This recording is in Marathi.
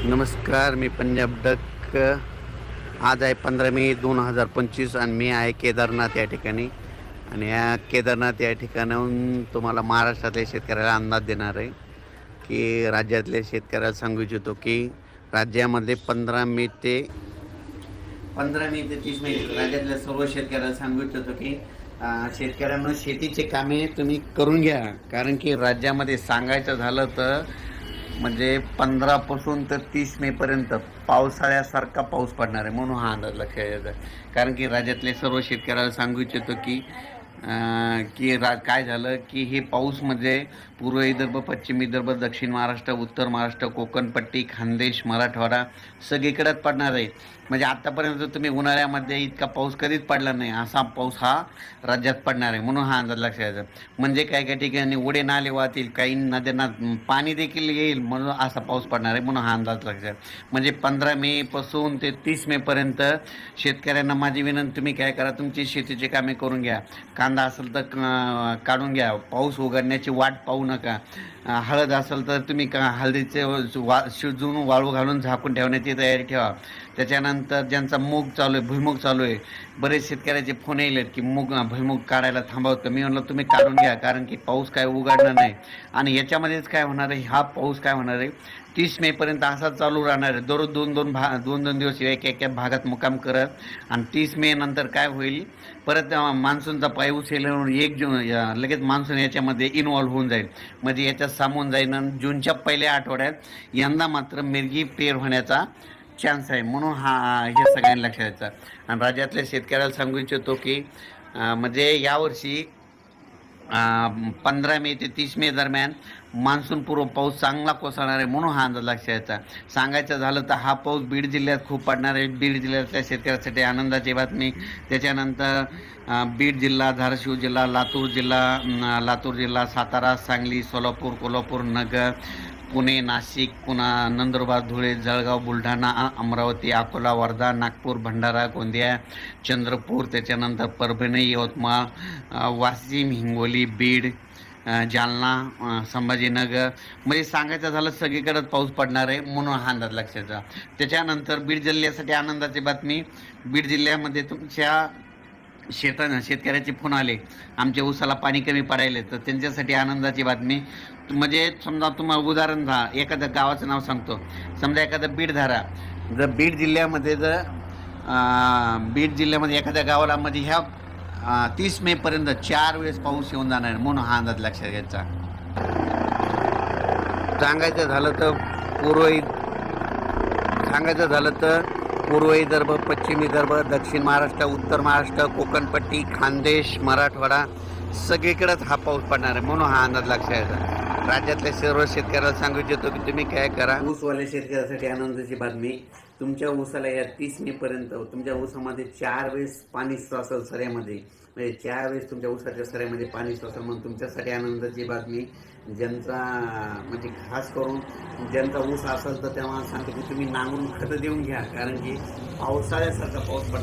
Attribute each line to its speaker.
Speaker 1: नमस्कार, मी पंजाब डक. आज आहे 15 मे 2025 आणि मी आहे केदारनाथ या ठिकाणी. आणि या केदारनाथ या ठिकाणाहून तुम्हाला महाराष्ट्रातल्या शेतकऱ्याला अंदाज देणार आहे की राज्यातल्या शेतकऱ्याला सांगू इच्छितो की राज्यामध्ये 15 मे ते 30 मे राज्यातल्या सर्व शेतकऱ्याला सांगू इच्छितो की शेतकऱ्यांना शेतीचे कामे तुम्ही करून घ्या. कारण की राज्यामध्ये सांगायचं झालं तर म्हणजे 15 ते 30 मे पावसाळ्यासारखा पाऊस पडणार आहे, म्हणून हा अंदाज लक्षात येतो. कारण की राज्यातले सर्व शेतकऱ्याला सांगू इच्छितो की काय झालं की हे पाऊस म्हणजे पूर्व विदर्भ, पश्चिम विदर्भ, दक्षिण महाराष्ट्र, उत्तर महाराष्ट्र, कोकणपट्टी, खानदेश, मराठवाडा सगळीकडेच पडणार आहे. म्हणजे आत्तापर्यंत तुम्ही उन्हाळ्यामध्ये इतका पाऊस कधीच पडला नाही, असा पाऊस हा राज्यात पडणार आहे, म्हणून हा अंदाज लक्षात येतो. म्हणजे काही ठिकाणी ओढे नाले वाहतील, काही नद्यांना पाणी देखील येईल, म्हणून असा पाऊस पडणार आहे, म्हणून हा अंदाज लक्षात. म्हणजे 15 मे ते 30 मे शेतकऱ्यांना माझी विनंती, तुम्ही काय करा, तुमची शेतीची कामे करून घ्या. कांदा असेल तर काढून घ्या, पाऊस उघडण्याची वाट पाहू नका. हळद असेल तर तुम्ही हळदीचे शिजवून वाळू घालून झाकून ठेवण्याची तयारी ठेवा. त्याच्यानंतर ज्यांचा मूग चालू आहे, भुईमूग चालू आहे, बरेच शेतकऱ्याचे फोन येईल की भुईमूग काढायला थांबवतं. मी म्हणलं तुम्ही काढून घ्या, कारण की पाऊस काय उघडणार नाही. आणि याच्यामध्येच काय होणार आहे, हा पाऊस काय होणार आहे, 30 मे असाच चालू राहणार आहे. दररोज दोन दिवस एका भागात मुक्काम करत. आणि 30 मे नंतर काय होईल, परत मान्सूनचा पाऊस येईल, 1 जून लगेच मान्सून याच्यामध्ये इन्व्हॉल्व्ह होऊन जाईल. म्हणजे याच्यात सामोन जाईन. आणि जूनच्या पहिल्या आठवड्यात यंदा मात्र मिरगी पेर होण्याचा चान्स आहे, म्हणून हे सगळ्यांनी लक्षात द्यायचं. आणि राज्यातल्या शेतकऱ्याला सांगू इच्छितो की म्हणजे यावर्षी 15 मे ते 30 मे दरम्यान मान्सूनपूर्व पाऊस चांगला कोसळणार आहे, म्हणून हा अंदाज लक्षात यायचा. सांगायचं झालं तर हा पाऊस बीड जिल्ह्यात खूप पडणार आहे. बीड जिल्ह्यातल्या शेतकऱ्यासाठी आनंदाची बातमी. त्याच्यानंतर बीड जिल्हा, धाराशिव जिल्हा, लातूर जिल्हा, सातारा, सांगली, सोलापूर, कोल्हापूर, नगर, पुणे, नाशिक, नंदुरबार, धुळे, जळगाव, बुलढाणा, अमरावती, अकोला, वर्धा, नागपूर, भंडारा, गोंदिया, चंद्रपूर, त्याच्यानंतर परभणी, यवतमाळ, वाशिम, हिंगोली, बीड, जालना, संभाजीनगर, म्हणजे सांगायचं झालं सगळीकडेच पाऊस पडणार आहे, म्हणून हा अंदाज लक्षाचा. त्याच्यानंतर बीड जिल्ह्यासाठी आनंदाची बातमी. बीड जिल्ह्यामध्ये तुमच्या शेतकऱ्याचे फोन आले, आमच्या ऊसाला पाणी कमी पडायले, तर त्यांच्यासाठी आनंदाची बातमी. म्हणजे समजा तुम्हाला उदाहरण एखाद्या गावाचं नाव सांगतो. समजा एखादं बीड धारा, जर बीड जिल्ह्यामध्ये एखाद्या गावाला म्हणजे ह्या 30 मे 4 वेळेस पाऊस येऊन जाणार आहे, म्हणून हा अंदाज लक्षात घ्यायचा. सांगायचं झालं तर पूर्व विदर्भ, पश्चिम विदर्भ, दक्षिण महाराष्ट्र, उत्तर महाराष्ट्र, कोकणपट्टी, खानदेश, मराठवाडा सगळीकडेच हा पाऊस पडणार आहे, म्हणून हा अंदाज लक्षात घ्यायचा. राज्यातल्या सर्व शेतकऱ्याला सांगू इच्छितो की तुम्ही काय करा. ऊसवाल्या शेतकऱ्यासाठी आनंदाची बातमी. तुमच्या ऊसाला या 30 मे तुमच्या ऊसामध्ये 4 वेळेस पाणी साचल सऱ्यामध्ये, म्हणजे 4 वेळेस तुमच्या ऊसाच्या सऱ्यामध्ये पाणी साचल, म्हणून तुमच्यासाठी आनंदाची बातमी. ज्यांचा म्हणजे खास करून ज्यांचा ऊस असेल तर तेव्हा सांगतो की तुम्ही नांगरून खतं देऊन घ्या, कारण की पावसाळ्यासारखा पाऊस पडणार.